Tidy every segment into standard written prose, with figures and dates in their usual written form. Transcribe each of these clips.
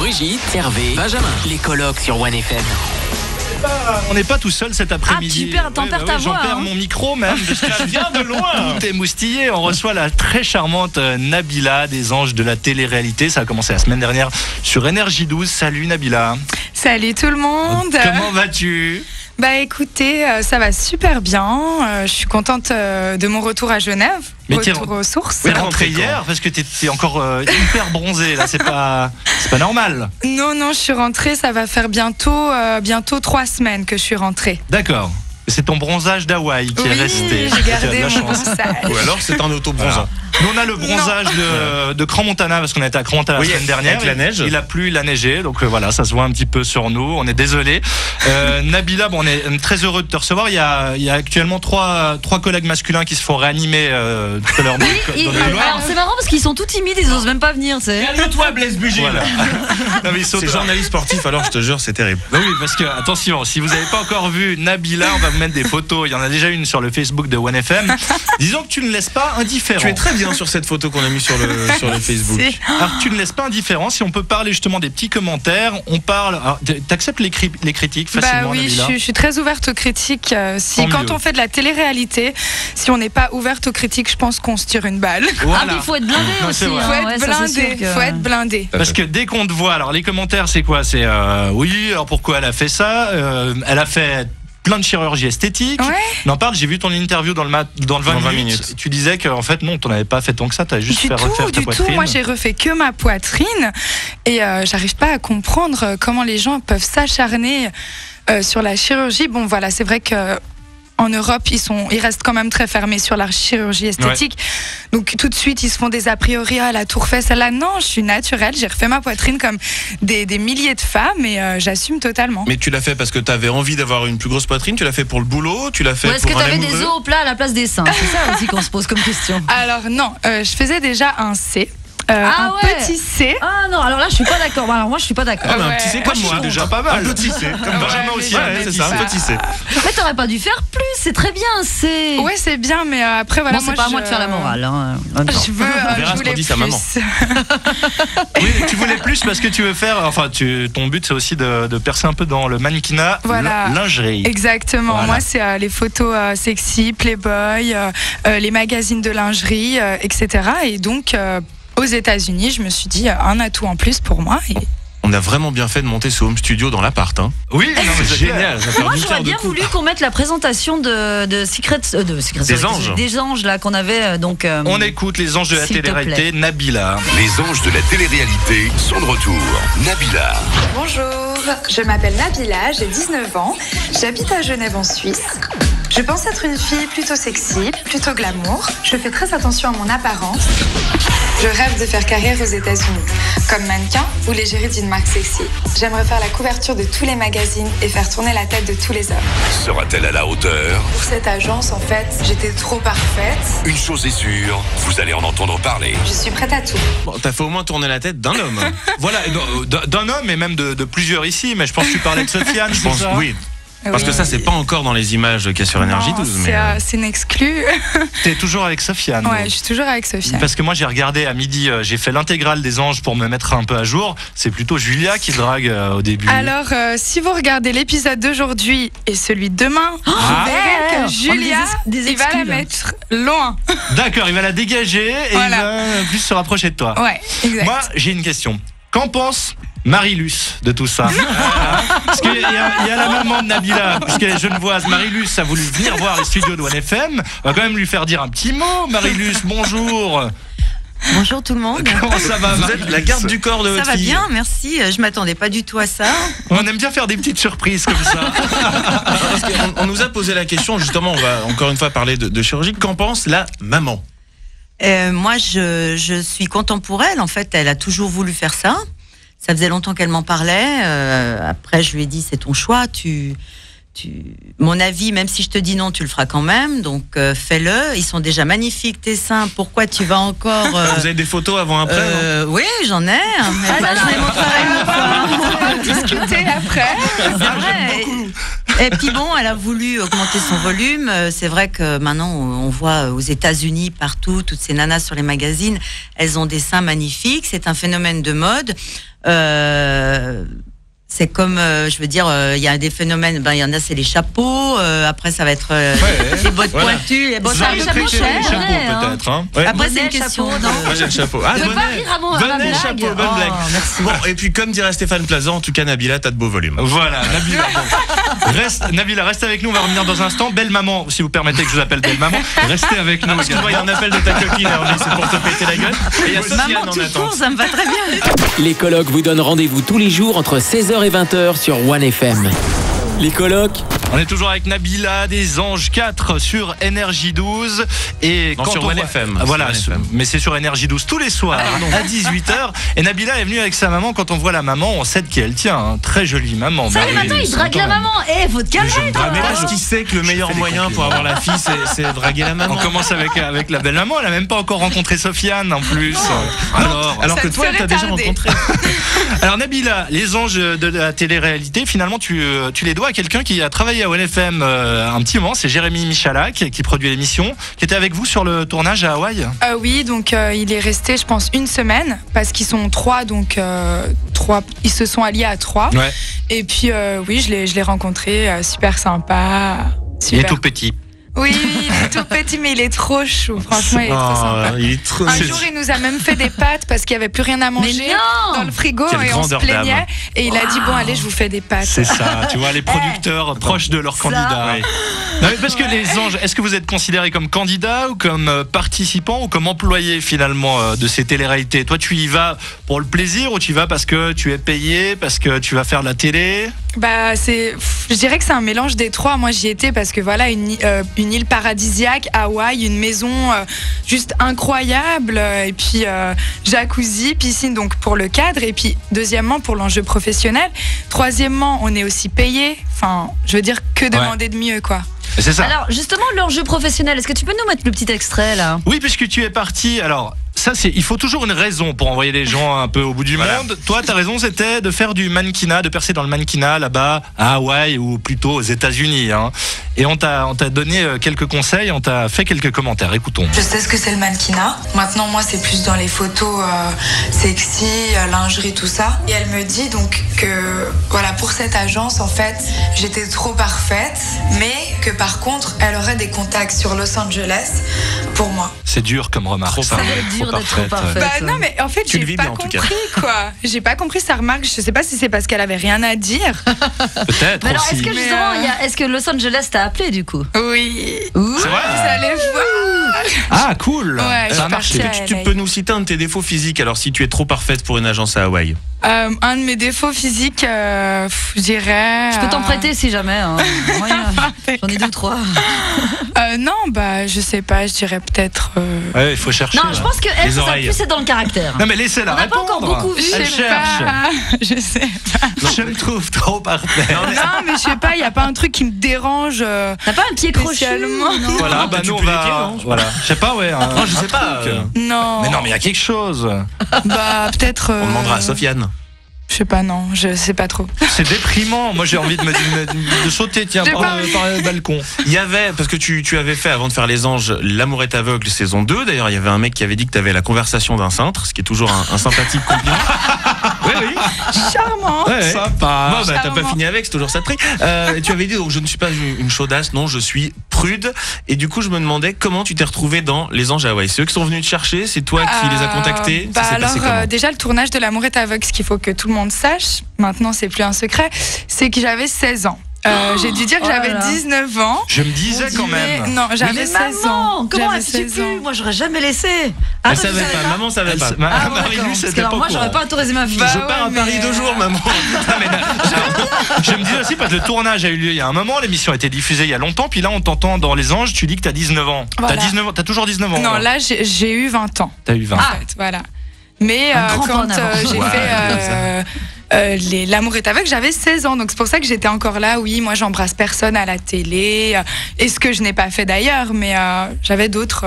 Brigitte, Hervé, Benjamin. Les colocs sur One FM. On n'est pas tout seul cet après-midi. Ah, t'en perds ta voix. J'en perds mon micro même, parce que je viens de loin. Tout est moustillé. On reçoit la très charmante Nabila, des anges de la télé-réalité. Ça a commencé la semaine dernière sur Énergie 12. Salut Nabila. Salut tout le monde. Comment vas-tu ? Bah écoutez, ça va super bien. Je suis contente de mon retour à Genève. Retour aux sources. T'es rentrée hier parce que t'es encore hyper bronzée là, c'est pas normal. Non, je suis rentrée, ça va faire bientôt 3 semaines que je suis rentrée. D'accord. C'est ton bronzage d'Hawaï qui est resté. J'ai gardé mon bronzage. Ou alors c'est un auto-bronzant. Nous on a le bronzage de Crans-Montana parce qu'on était à Crans-Montana la semaine dernière. Avec la neige. Il a plu, il a neigé, donc voilà, ça se voit un petit peu sur nous. On est désolé. Nabila, on est très heureux de te recevoir. Il y a actuellement trois collègues masculins qui se font réanimer tout à l'heure. Alors c'est marrant parce qu'ils sont tout timides, ils osent même pas venir. Calme-toi, Blaise Bugil. Voilà. C'est journaliste sportif, alors je te jure, c'est terrible. Oui, parce que attention, si vous n'avez pas encore vu Nabila, on va vous mettre des photos. Il y en a déjà une sur le Facebook de One FM. Disons que tu ne laisses pas indifférent. Tu es très bien sur cette photo qu'on a mis sur le Facebook. Alors tu ne laisses pas indifférent. Si on peut parler justement des petits commentaires, on parle. T'acceptes les critiques facilement, oui, Nabila ? je suis très ouverte aux critiques. Quand on fait de la télé-réalité, si on n'est pas ouverte aux critiques, je pense qu'on se tire une balle. Voilà. Ah, mais il faut être blindé aussi. Faut être blindé. Parce que dès qu'on te voit, alors les commentaires, c'est quoi ? C'est oui, alors pourquoi elle a fait ça ? Elle a fait plein de chirurgie esthétique. Ouais. On en parle, j'ai vu ton interview dans le 20 minutes. Tu disais qu'en fait, non, tu n'en avais pas fait tant que ça, tu as juste fait refaire ta poitrine. Moi, j'ai refait que ma poitrine et j'arrive pas à comprendre comment les gens peuvent s'acharner sur la chirurgie. Bon, voilà, c'est vrai que en Europe, ils restent quand même très fermés sur la chirurgie esthétique. Ouais. Donc tout de suite, ils se font des a priori à la tour fesse. Là, non, je suis naturelle. J'ai refait ma poitrine comme des milliers de femmes et j'assume totalement. Mais tu l'as fait parce que tu avais envie d'avoir une plus grosse poitrine. Tu l'as fait pour le boulot. Tu l'as fait pour un amoureux. Est-ce que tu avais des os au plat à la place des seins ? C'est ça aussi qu'on se pose comme question. Alors non, je faisais déjà un C. Petit C. Ah non, alors là je suis pas d'accord. Alors moi je suis pas d'accord. Un petit C comme moi, déjà pas mal. Un petit C, comme Benjamin aussi. C'est ça, un petit C. Mais t'aurais pas dû faire plus, c'est très bien un C. Ouais, c'est bien, mais après voilà. Bon, c'est pas à moi de faire la morale. Hein. Je voulais plus. Sa maman. Oui, tu voulais plus parce que tu veux faire. Enfin, ton but c'est aussi de percer un peu dans le mannequinat, lingerie. Exactement. Voilà. Moi, c'est les photos sexy, Playboy, les magazines de lingerie, etc. Et donc. Aux États-Unis, je me suis dit un atout en plus pour moi. Et... On a vraiment bien fait de monter ce home studio dans l'appart. Hein. Oui, c'est génial. Moi, j'aurais bien voulu qu'on mette la présentation de Secret des anges. Des anges là qu'on avait. Donc, on écoute les anges de la télé-réalité, Nabila. Les anges de la télé-réalité sont de retour. Nabila. Bonjour, je m'appelle Nabila, j'ai 19 ans, j'habite à Genève en Suisse. Je pense être une fille plutôt sexy, plutôt glamour. Je fais très attention à mon apparence. Je rêve de faire carrière aux États-Unis, comme mannequin ou l'égérie d'une marque sexy. J'aimerais faire la couverture de tous les magazines et faire tourner la tête de tous les hommes. Sera-t-elle à la hauteur ? Pour cette agence, en fait, j'étais trop parfaite. Une chose est sûre, vous allez en entendre parler. Je suis prête à tout. Bon, t'as fait au moins tourner la tête d'un homme. Voilà, d'un homme et même de plusieurs ici, mais je pense que tu parlais avec Sofiane, je pense. Oui. Parce que ça, c'est pas encore dans les images qu'il y a sur Énergie 12. C'est une exclue. T'es toujours avec Sofiane. Ouais, je suis toujours avec Sofiane. Parce que moi, j'ai regardé à midi, j'ai fait l'intégrale des anges pour me mettre un peu à jour. C'est plutôt Julia qui drague au début. Alors, si vous regardez l'épisode d'aujourd'hui et celui de demain, vous verrez que Julia, il va la mettre loin. D'accord, il va la dégager et il va plus se rapprocher de toi. Ouais, exact. Moi, j'ai une question. Qu'en pense Marilus de tout ça? Parce qu'il y a la maman de Nabila, puisqu'elle est genevoise. Marilus a voulu venir voir les studios de One FM. On va quand même lui faire dire un petit mot. Marilus, bonjour. Bonjour tout le monde. Comment ça va? Vous êtes la garde du corps de votre fille. Ça va bien, merci. Je m'attendais pas du tout à ça. On aime bien faire des petites surprises comme ça. Parce qu'on nous a posé la question, justement, on va encore une fois parler de chirurgie. Qu'en pense la maman? Moi, je suis contente pour elle. En fait, elle a toujours voulu faire ça. Ça faisait longtemps qu'elle m'en parlait. Après, je lui ai dit, c'est ton choix. Mon avis, même si je te dis non, tu le feras quand même. Donc, fais-le. Ils sont déjà magnifiques, tes seins. Pourquoi tu vas encore... Vous avez des photos avant-après Oui, j'en ai. Mais je vais montrer. On va discuter après. C'est vrai. Et puis bon, elle a voulu augmenter son volume. C'est vrai que maintenant, on voit aux États-Unis partout, toutes ces nanas sur les magazines, elles ont des seins magnifiques. C'est un phénomène de mode. C'est comme, je veux dire, il y a des phénomènes. Ben, il y en a, c'est les chapeaux. Après, ça va être les bottes pointues. Les bottes les chapeaux chers, peut-être. Hein. Ouais. Après, c'est une question. chapeau, Non. Moi, j'ai le chapeau. Ah, Tu veux pas rire à ma bonnet, blague chapeau, bonne blague. Merci. Bon, et puis comme dirait Stéphane Plaza, en tout cas Nabila, t'as de beaux volumes. Voilà, Nabila. Nabila, reste avec nous, on va revenir dans un instant. Belle maman, si vous permettez que je vous appelle Belle maman, restez avec nous. Excuse-moi, il y a un appel de ta copine, Hervé, c'est pour te péter la gueule. Et il y a Sofiane Maman, en tout attente. court, ça me va très bien. Les colocs vous donnent rendez-vous tous les jours entre 16h et 20h sur 1FM. Les colocs, On est toujours avec Nabila des Anges 4 sur Énergie 12 et Non, sur 1FM. Voilà, Sur 1FM. mais c'est sur Énergie 12 tous les soirs à 18h et Nabila est venue avec sa maman. Quand on voit la maman, on sait de qui elle tient, hein. Très jolie maman. Ça, les matins, il drague la maman. Eh, faut te calmer, toi. Mais parce qu'il sait que le meilleur fais des moyen pour avoir la fille, c'est de draguer la maman. On commence avec la belle maman, elle a même pas encore rencontré Sofiane en plus. Alors que Ça toi, serait t'as déjà tardé. rencontré. Alors Nabila, les anges de la télé-réalité, finalement tu les dois à quelqu'un qui a travaillé à 1FM un petit moment, c'est Jérémy Michalak qui produit l'émission, qui était avec vous sur le tournage à Hawaï. Oui, donc il est resté, je pense, une semaine parce qu'ils sont 3, donc 3, ils se sont alliés à 3. Ouais. Et puis oui, je l'ai rencontré, super sympa. Il est Super. tout petit. Oui, il est tout petit, mais il est trop chou. Franchement, il est trop sympa. Il est trop. Un jour, il nous a même fait des pâtes parce qu'il n'y avait plus rien à manger non dans le frigo Quelle et on se grandeur plaignait. d'âme. Et il a dit, bon, allez, je vous fais des pâtes. C'est ça, tu vois, les producteurs proches de leurs candidats. Ouais. Non, mais parce que les anges, est-ce que vous êtes considérés comme candidat ou comme participant ou comme employé finalement de ces téléréalités? Toi, tu y vas pour le plaisir ou tu y vas parce que tu es payé, parce que tu vas faire de la télé? Bah, je dirais que c'est un mélange des trois. Moi, j'y étais parce que voilà, une île paradisiaque, Hawaï, une maison juste incroyable, et puis jacuzzi, piscine, donc pour le cadre, et puis deuxièmement pour l'enjeu professionnel. Troisièmement, on est aussi payé. Enfin, je veux dire, que demander de mieux, quoi. C'est ça. Alors, justement, l'enjeu professionnel, est-ce que tu peux nous mettre le petit extrait, là? Oui, puisque tu es parti. Alors, ça, il faut toujours une raison pour envoyer les gens un peu au bout du monde. Toi, ta raison, c'était de faire du mannequinat, de percer dans le mannequinat là-bas, à Hawaï ou plutôt aux États-Unis. Hein. Et on t'a donné quelques conseils, on t'a fait quelques commentaires. Écoutons. Je sais ce que c'est le mannequinat. Maintenant, moi, c'est plus dans les photos sexy, lingerie, tout ça. Et elle me dit donc que, voilà, pour cette agence, en fait, j'étais trop parfaite, mais que par contre, elle aurait des contacts sur Los Angeles pour moi. C'est dur comme remarque. Trop ça. Ça va être dur d'être trop parfaite. Bah non, mais en fait, Tu le j'ai vis pas bien, en tout cas. compris, quoi. J'ai pas compris sa remarque. Je sais pas si c'est parce qu'elle avait rien à dire. Peut-être Mais alors, aussi. est-ce que justement, est-ce que Los Angeles t'a appelé, du coup? Oui. C'est vrai. Vous allez voir. Ah, cool. Ouais, je Ça a suis marché. partie à Tu LA. peux nous citer un de tes défauts physiques, alors si tu es trop parfaite pour une agence à Hawaï. Un de mes défauts physiques, je dirais. Je peux t'en prêter si jamais. Hein. J'en ai 2 ou 3. Non, bah, je sais pas, je dirais peut-être. Ouais, il faut chercher. Non, je pense que elle, Les ça va oreilles. plus être dans le caractère. Non, mais laissez-la On n'a pas répondre. encore beaucoup vu. Elle Je sais cherche. pas. Je sais pas. Je me trouve trop parfaite. Non, mais je sais pas, il y a pas un truc qui me dérange. T'as pas un pied crochu? Spécialement. Non. Voilà, bah tu nous on peux va. l'écrire, non, je Voilà. Je sais pas, ouais. Non, je sais pas. Non. Mais non, mais il y a quelque chose. Bah, peut-être. On demandera à Sofiane. Je sais pas, non, je sais pas trop. C'est déprimant. Moi, j'ai envie de sauter, tiens, J'ai par pas le balcon. Il y avait, parce que tu avais fait avant de faire Les Anges, L'amour est aveugle saison 2. D'ailleurs, il y avait un mec qui avait dit que tu avais la conversation d'un cintre, ce qui est toujours un sympathique compliment. Oui, oui. Charmant. Ouais, ouais. Sympa. Bon, bah, t'as pas Charmant. fini avec, c'est toujours ça de prix. Et tu avais dit, donc, je ne suis pas une chaudasse, non, je suis prude. Et du coup, je me demandais comment tu t'es retrouvé dans Les Anges à Hawaï. C'est eux qui sont venus te chercher, c'est toi qui les as contactés. Bah Ça s'est alors, passé comment déjà, le tournage de L'amour est aveugle, ce qu'il faut que tout le monde sache, maintenant c'est plus un secret, c'est que j'avais 16 ans. J'ai dû dire que Oh là j'avais là. 19 ans. Je me disais quand Mais même. non, j'avais Mais 16 maman, ans. comment J'avais elle sait 16 ans. plus? Moi, j'aurais jamais laissé. Ah, Elle toi, tu savait savais pas, maman savait pas. Ah, bon, d'accord. Marie-Lou, Parce que c'était alors, pas moi, au j'aurais courant. pas autorisé ma fille. Bah Je pars à ouais, Paris mais, 2 jours, maman. Je me dis aussi parce que le tournage a eu lieu il y a un moment, l'émission a été diffusée il y a longtemps, puis là on t'entend dans Les Anges, tu dis que t'as 19 ans. Voilà. T'as 19 ans, t'as toujours 19 ans. Non, là j'ai eu 20 ans. T'as eu 20. En fait, voilà. Mais Un grand pas en quand avant. j'ai Ouais, fait L'amour est aveugle, j'avais 16 ans. Donc c'est pour ça que j'étais encore là. Oui, moi j'embrasse personne à la télé. Et ce que je n'ai pas fait d'ailleurs, mais j'avais d'autres.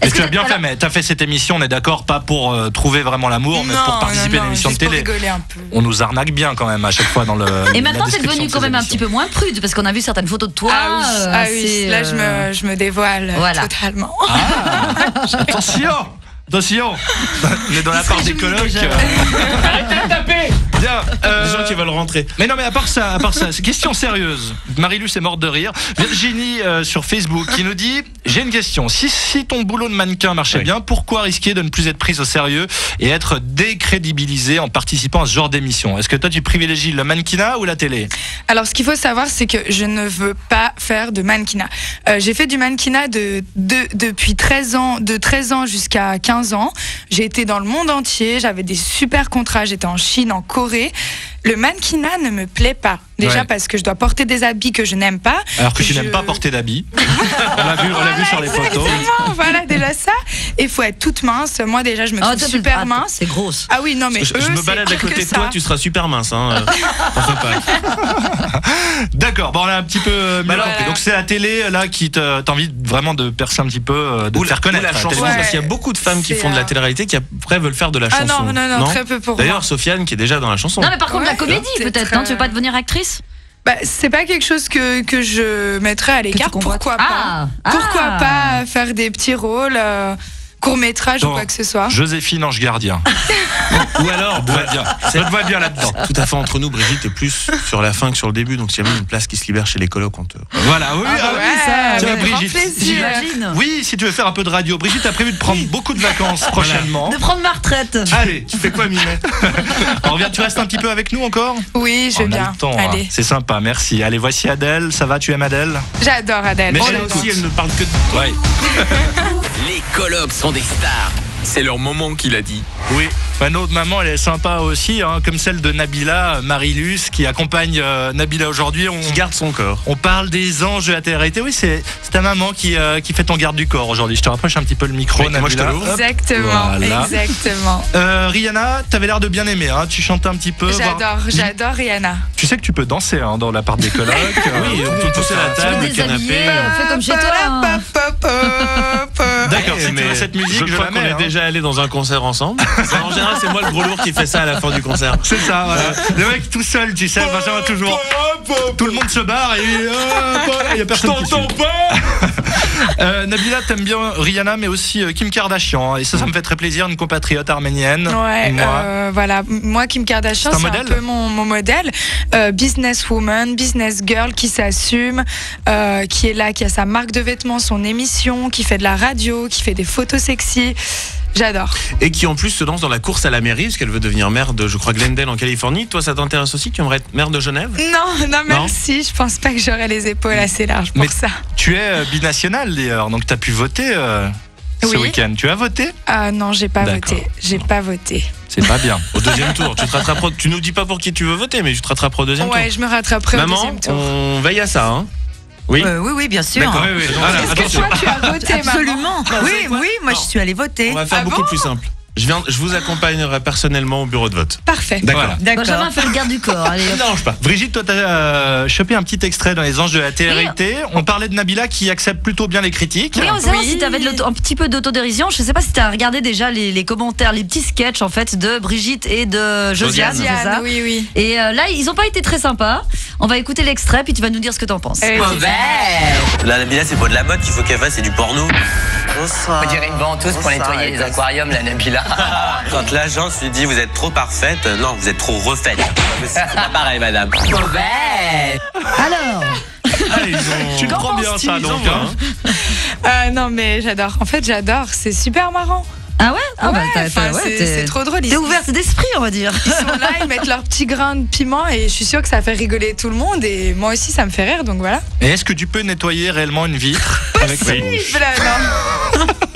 Et Est-ce tu que as bien alors- fait, mais tu as fait cette émission, on est d'accord, pas pour trouver vraiment l'amour, mais pour participer à une émission de juste pour télé. rigoler un peu. On nous arnaque bien quand même à chaque fois dans le. Et maintenant, la t'es description devenue de quand ces même un émissions. petit peu moins prude parce qu'on a vu certaines photos de toi. Ah oui, c'est, là je me dévoile voilà. totalement. Attention, attention. On est dans la part des colocs. déjà. Arrêtez de taper. Bien. Les gens qui veulent rentrer. Mais non, mais à part ça, c'est question sérieuse. Marie-Luce est morte de rire. Virginie sur Facebook qui nous dit: j'ai une question. Si ton boulot de mannequin marchait Oui. bien, pourquoi risquer de ne plus être prise au sérieux et être décrédibilisée en participant à ce genre d'émission? Est-ce que toi tu privilégies le mannequinat ou la télé? Alors, ce qu'il faut savoir, c'est que je ne veux pas faire de mannequinat. J'ai fait du mannequinat depuis 13 ans, de 13 ans jusqu'à 15 ans. J'ai été dans le monde entier, j'avais des super contrats, j'étais en Chine, en Corée. Le mannequinat ne me plaît pas. Déjà Ouais. parce que je dois porter des habits que je n'aime pas. Alors que tu n'aimes pas porter d'habits. on l'a vu sur les photos. Exactement, voilà déjà ça. Et il faut être toute mince. Moi déjà, je me Oh, trouve toi, super mince. C'est grosse. Ah oui, non mais Je eux, me c'est balade à pire côté que de ça. toi, tu seras super mince. Hein. T'en fais pas. D'accord, bon, on a un petit peu mieux Bah alors, compris. Donc c'est la télé là qui t'as envie vraiment de percer un petit peu, de Ou te faire connaître. la à la chanson, télévision. parce qu'il y a beaucoup de femmes qui C'est, font de la télé-réalité qui après veulent faire de la Ah chanson. non, très peu pour moi. D'ailleurs, Sofiane qui est déjà dans la chanson. Non, mais par contre, la Ouais, comédie, c'est peut-être. très- Non, tu veux pas devenir actrice? Bah, c'est pas quelque chose que je mettrais à l'écart. tu convoites. Pourquoi pas Ah, Pourquoi ah. pas faire des petits rôles, court-métrage ou Donc, quoi que ce soit. Joséphine Ange Gardien. Ou alors, Je te bien. Je te vois bien là-dedans. tout à fait entre nous, Brigitte est plus sur la fin que sur le début, donc s'il y a même une place qui se libère chez les colocs, on te. Voilà, oui, Ah, ah, ouais, oui, ça. Tiens, avec grand Brigitte. plaisir. J'imagine. Oui, si tu veux faire un peu de radio. Brigitte a prévu de prendre beaucoup de vacances prochainement. De prendre ma retraite. Allez, tu fais quoi, Mimet? On revient, tu restes un petit peu avec nous encore? Oui, je veux On a bien. le temps, hein. Allez. C'est sympa, merci. Allez, voici Adèle. Ça va, tu aimes Adèle? J'adore Adèle. Mais On elle l'adore. aussi, elle ne parle que de. Ouais. Les colocs sont des stars. C'est leur moment qu'il a dit. Oui. Bah, notre maman, elle est sympa aussi, hein, comme celle de Nabila, Marie-Luce, qui accompagne Nabila aujourd'hui. Qui garde son corps. On parle des anges de la télé-réalité. Oui, c'est ta maman qui fait ton garde du corps aujourd'hui. Je te rapproche un petit peu le micro, Oui, moi, je te Nabila. l'ouvre. Hop. Exactement, Voilà. exactement. Rihanna, t'avais l'air de bien aimer, hein. Tu chantes un petit peu. J'adore Rihanna. Tu sais que tu peux danser hein, dans la part des colocs. Oui, on peut pousser la Tu table, veux le déshabiller, canapé. fais comme chez toi. hein. D'accord, Ouais, si tu mais veux cette musique, je je crois la qu'on mets. est hein. déjà allé dans un concert ensemble. En général, c'est moi le gros lourd qui fait ça à la fin du concert. C'est ça, voilà. Le mec tout seul, tu sais, Benjamin toujours. Tout le monde se barre et il y a personne qui suit. Nabila, t'aimes bien Rihanna, mais aussi Kim Kardashian. Et ça me fait très plaisir, une compatriote arménienne. Ouais, Moi. voilà. Moi, Kim Kardashian, C'est un c'est un modèle peu mon modèle. Businesswoman, business girl qui s'assume, qui est là, qui a sa marque de vêtements, son émission, qui fait de la radio, qui fait des photos sexy. J'adore. Et qui en plus se lance dans la course à la mairie, parce qu'elle veut devenir maire de, je crois, Glendale en Californie. Toi, ça t'intéresse aussi? Tu aimerais être maire de Genève? Non, merci. Je pense pas que j'aurai les épaules assez larges pour Mais ça. Tu es binational d'ailleurs, donc t'as pu voter ce Oui. week-end. Tu as voté? Ah non, j'ai pas D'accord. voté. J'ai pas voté. C'est pas bien. Au deuxième tour. Tu te rattraperas. Tu nous dis pas pour qui tu veux voter, mais tu te rattraperas au deuxième Ouais, tour. je me rattraperai au Maman, deuxième tour. on veille à ça, hein? Oui. Oui, bien sûr. D'accord. Oui, oui. Voilà, Est-ce que attention. toi, tu as voté, maman? Absolument. Oui, moi je suis allée voter. On va faire Ah beaucoup bon plus simple. Je vous accompagnerai personnellement au bureau de vote. Parfait. Voilà. D'accord. Benjamin fait le garde du corps. Allez, Ça hop. ne dérange pas. Brigitte, toi, t'as chopé un petit extrait dans Les Anges de la télé-réalité. On parlait de Nabila qui accepte plutôt bien les critiques. Oui, on sait Oui. si tu avais un petit peu d'autodérision. Je sais pas si tu as regardé déjà les commentaires, les petits sketchs en fait de Brigitte et de Josiane. c'est ça Diane, oui. Et là, ils ont pas été très sympas. On va écouter l'extrait, puis tu vas nous dire ce que t'en penses. La Nabila, c'est pas de la mode qu'il faut qu'elle fasse, c'est du porno. On dirait une ventouse pour nettoyer les aquariums, la Nabila. Quand l'agence lui dit vous êtes trop parfaite, non, vous êtes trop refaite. C'est pas pareil, madame. Alors, Tu le prends bien ça, donc. Hein. Non, mais j'adore. En fait, j'adore. C'est super marrant. ah ouais, ah bah, Ouais, enfin, c'est trop drôle. T'es ouverte d'esprit, on va dire. Ils sont là, ils mettent leur petit grain de piment et je suis sûre que ça fait rigoler tout le monde et moi aussi ça me fait rire donc voilà. Et est-ce que tu peux nettoyer réellement une vitre avec ta bouche?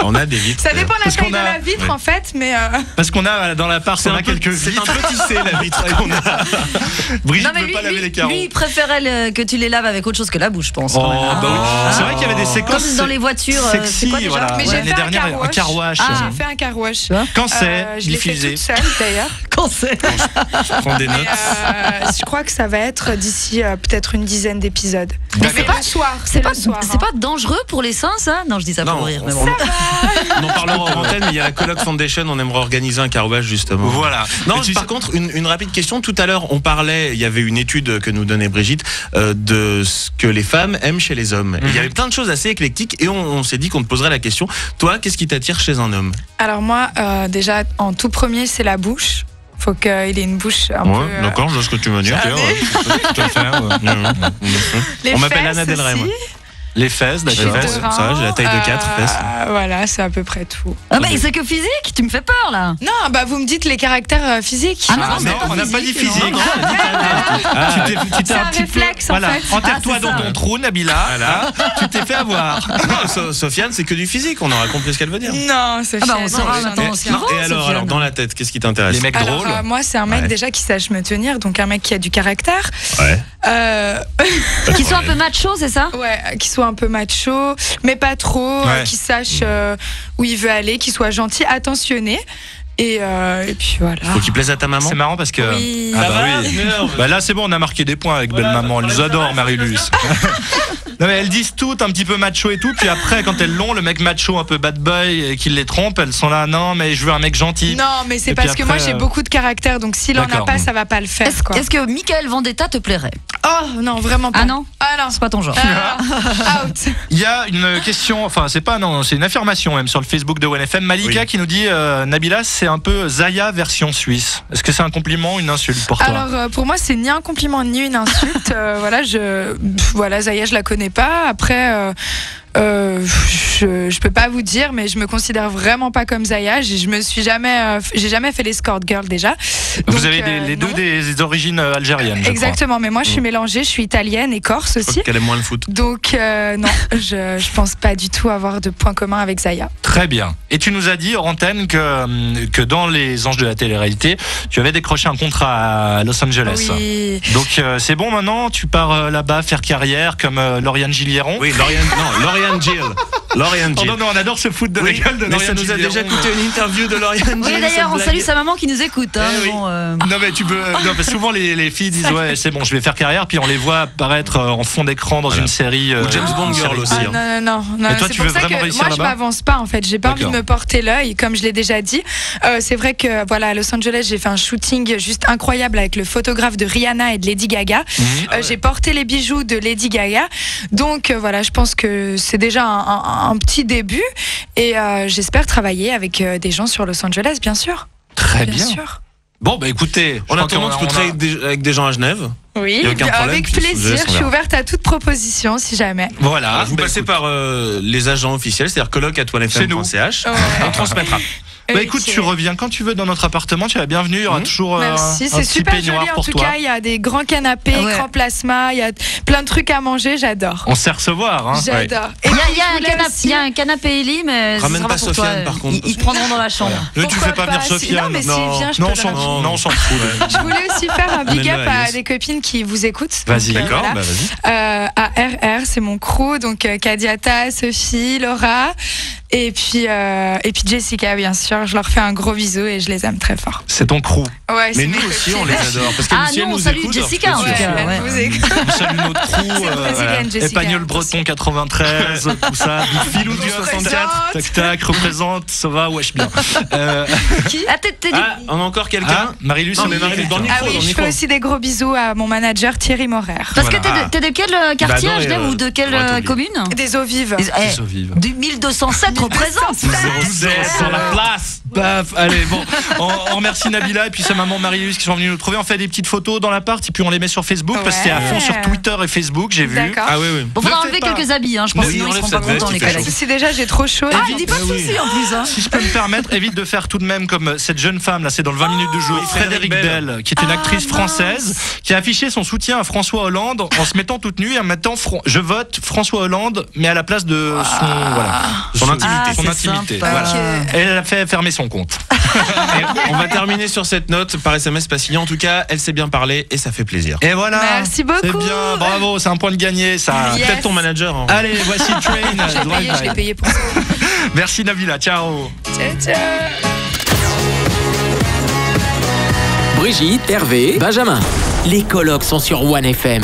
Non. On a des vitres. Ça dépend de la Parce taille qu'on de a- la vitre en fait, mais Parce qu'on a dans l'appart, on a quelques C'est un vitres. peu tissé la vitre qu'on a. Brigitte Non, mais ne veut pas laver les carreaux. lui, il préférait que tu les laves avec autre chose que la bouche, je pense. Oh, quand même. bah oui. C'est vrai qu'il y avait des séquences. Comme dans les voitures. C'est Sexy, quoi déjà voilà. Mais j'ai L'année fait un dernière, car un car wash. j'ai fait un car wash. Quand c'est Je l'ai fait diffusé. toute seule d'ailleurs. Quand c'est Je prends des notes. Je crois que ça va être d'ici peut-être une dizaine d'épisodes. Mais c'est pas- le soir, C'est c'est pas, le soir. c'est pas dangereux pour les seins, ça? Non, je dis ça Non, pour rire, mais on- bon. On en parlera en antenne, mais il y a la Coloc Foundation, on aimerait organiser un car wash justement. Voilà. Non, Mais tu par sais- contre, une rapide question. Tout à l'heure, on parlait, il y avait une étude que nous donnait Brigitte de ce que les femmes aiment chez les hommes. Et il y avait plein de choses assez éclectiques et on s'est dit qu'on te poserait la question. Toi, qu'est-ce qui t'attire chez un homme? Alors moi, déjà, en tout premier, c'est la bouche. Faut qu'il ait une bouche un peu... d'accord, je vois ce que tu veux dire. Tout à fait, ouais. Les On m'appelle fesses Lana Del Rey, moi. aussi. Les fesses, Les d'accord. fesses, ça va, j'ai la taille de 4 fesses. Voilà, c'est à peu près tout. Ah, mais c'est que physique? Tu me fais peur, là. Non, bah vous me dites les caractères physiques. Ah non, Ah, c'est non, pas on n'a pas dit physique, physique. non. C'est un réflexe, en Voilà, fait. enterre-toi Ah, c'est dans ça. ton trou, Nabila. Voilà. Tu t'es fait avoir. Non, Sofiane, c'est que du physique, on aura compris ce qu'elle veut dire. Non, c'est Ah bah, on saura maintenant ce qu'il Non, faut, et alors, Sofiane. dans la tête, qu'est-ce qui t'intéresse? Les mecs Alors, drôles. moi, c'est un mec Ouais. déjà qui sache me tenir, donc un mec qui a du caractère. Ouais. Qui sont un peu macho, c'est ça? Ouais, qui soit un peu macho, mais pas trop, Ouais. qui sache où il veut aller, qui soit gentil, attentionné. Et puis voilà. Faut qu'il plaise à ta maman. C'est marrant parce que. Oui. Ah Ça bah va, oui. merde. Bah là c'est bon, on a marqué des points avec belle maman. Elles nous adorent, Marie-Luce. Non mais elles disent toutes un petit peu macho et tout, puis après quand elles l'ont, le mec macho un peu bad boy et qu'il les trompe, elles sont là non mais je veux un mec gentil. Non, mais c'est Et parce puis que moi après, j'ai beaucoup de caractère, donc s'il en a d'accord. pas, ça va pas le faire. Est-ce Quoi. est-ce que Michael Vendetta te plairait? Oh non, vraiment pas. Ah non? Ah non. C'est pas ton genre. Out. Il y a une question, enfin c'est pas non, c'est une affirmation même sur le Facebook de OneFM. Malika Oui. qui nous dit Nabila c'est un peu Zaya version suisse. Est-ce que c'est un compliment ou une insulte pour toi? Alors pour moi c'est ni un compliment ni une insulte. Voilà, Zaya je la connais pas. Après je peux pas vous dire, mais je me considère vraiment pas comme Zaya. Je me suis jamais, j'ai jamais fait l'escort girl déjà. Vous Donc, avez les deux non. des origines algériennes. Je Exactement, mais moi je suis mélangée, je suis italienne et corse Je crois aussi. qu'elle aime moins le foot. Donc non, je pense pas du tout avoir de points communs avec Zaya. crois. Très bien. Et tu nous as dit hors antenne que dans les Anges de la télé-réalité, tu avais décroché un contrat à Los Angeles. Oui. Donc c'est bon maintenant, tu pars là-bas faire carrière comme Lauriane Gilliéron. Oui, Lauriane Gill. Lauriane Oh Gill. non, non, on adore se foutre de la Oui, gueule de mais ça Lauriane nous a Gilliéron. déjà coûté une interview de Lauriane Gill. Oui, d'ailleurs, on cette salue blague. sa maman qui nous écoute. Hein, Eh oui. bon, Non mais tu peux. Non, mais souvent les filles disent ouais c'est bon je vais faire carrière puis on les voit apparaître en fond d'écran dans Voilà. une série. Ou James Bond une Girl série aussi, B. hein. Non. Et toi, C'est tu pour veux ça vraiment que réussir moi, je là-bas m'avance pas en fait. J'ai pas envie de D'accord. me porter l'œil, comme je l'ai déjà dit. C'est vrai que voilà, à Los Angeles, j'ai fait un shooting juste incroyable avec le photographe de Rihanna et de Lady Gaga. J'ai porté les bijoux de Lady Gaga. Donc voilà, je pense que c'est déjà un petit début. Et j'espère travailler avec des gens sur Los Angeles, bien sûr. Très Bien bien. sûr. Bon bah écoutez, En je crois attendant, qu'on tu peux travailler avec des gens à Genève. Oui, Y a aucun problème, avec puis Los plaisir. Angeles, on Je suis verra. ouverte à toute proposition si jamais. Voilà. Vous bah, passez écoute. par les agents officiels, c'est-à-dire coloc@onefm.ch. Ouais. On transmettra. Bah écoute, Ok. tu reviens quand tu veux dans notre appartement, tu es la bienvenue, il y aura toujours Merci, un c'est petit super peignoir joli en pour tout toi. cas. Il y a des grands canapés, Ouais. écran plasma, il y a plein de trucs à manger, j'adore. On sait recevoir hein. J'adore. Et Il y a, puis, il y a je un voulais canapé, aussi- il y a un canapé Ellie, mais Ramène ce sera pas pour toi. Sofiane, par contre. Ils te prendront dans la chambre. Ne tu Pourquoi fais pas venir pas, Sofiane. non, mais s'il vient, je non, peux on s'en le fout. ramener. Non, on s'en fout. Je voulais aussi faire un big Amène-le up à à Agnès. des copines qui vous écoutent. Vas-y. Donc, D'accord, voilà. bah vas-y. À RR, c'est mon crew, donc Kadiata, Sophie, Laura, et puis Jessica, bien sûr. Je leur fais un gros bisou et je les aime très fort. C'est ton crew. Ouais, Mais c'est nous mes aussi, copines. on les adore. Parce que Ah, si elle nous, on nous salue écoute, Jessica, je en suis tout sûr. cas. Ouais. Elle vous écoute. On salue notre crew. brésilienne, Jessica. Épagnol Breton 93, tout ça. Filou du 64. Tac tac, représente, ça va, wesh bien. Ah, t'es dit- Ah, on a encore Ah, quelqu'un. Marie-Luce, Non, on mais est Marie-Luce, dans le Ah micro, oui, dans le je micro. fais aussi des gros bisous à mon manager Thierry Morer. Parce que Voilà. t'es de quel quartier Bah, à non, Genève ou de quelle on va t'oublier. commune Des eaux vives. Eh, Eaux vives. Du 1207 représente. Vous êtes sur la place. Paf, allez, bon, on remercie Nabila et puis sa maman Marie-Luce qui sont venues nous trouver. On fait des petites photos dans l'appart et puis on les met sur Facebook parce que c'est à fond sur Twitter et Facebook, j'ai vu. D'accord. Ah oui, oui. Bon, faudra Ne enlever faites pas. quelques habits, hein, je pense, Oui, sinon ils enlève seront pas cette veste, contents, il les fait collègues. Si déjà j'ai trop chaud. Ah, il dit pas de soucis en plus. Hein. Si je peux me permettre, évite de faire tout de même comme cette jeune femme, là, c'est dans le 20 minutes de jeu, Frédéric Bell, qui est une actrice française, qui a affiché son soutien à François Hollande en se mettant toute nue et en mettant je vote François Hollande, mais à la place de son, voilà, Son intimité. Ah, son son intimité. sympa. Voilà. Ok. Et elle a fait fermer son compte. Et on va terminer sur cette note par SMS pas signé. En tout cas, elle sait bien parler et ça fait plaisir. Et voilà. Merci beaucoup. C'est bien, bravo, c'est un point de gagné ça. Yes. Peut-être ton manager. Hein. Allez, voici Train. Je l'ai payé pour ça. Merci Nabila, ciao. Ciao, ciao. Brigitte, Hervé, Benjamin. Les colocs sont sur One FM.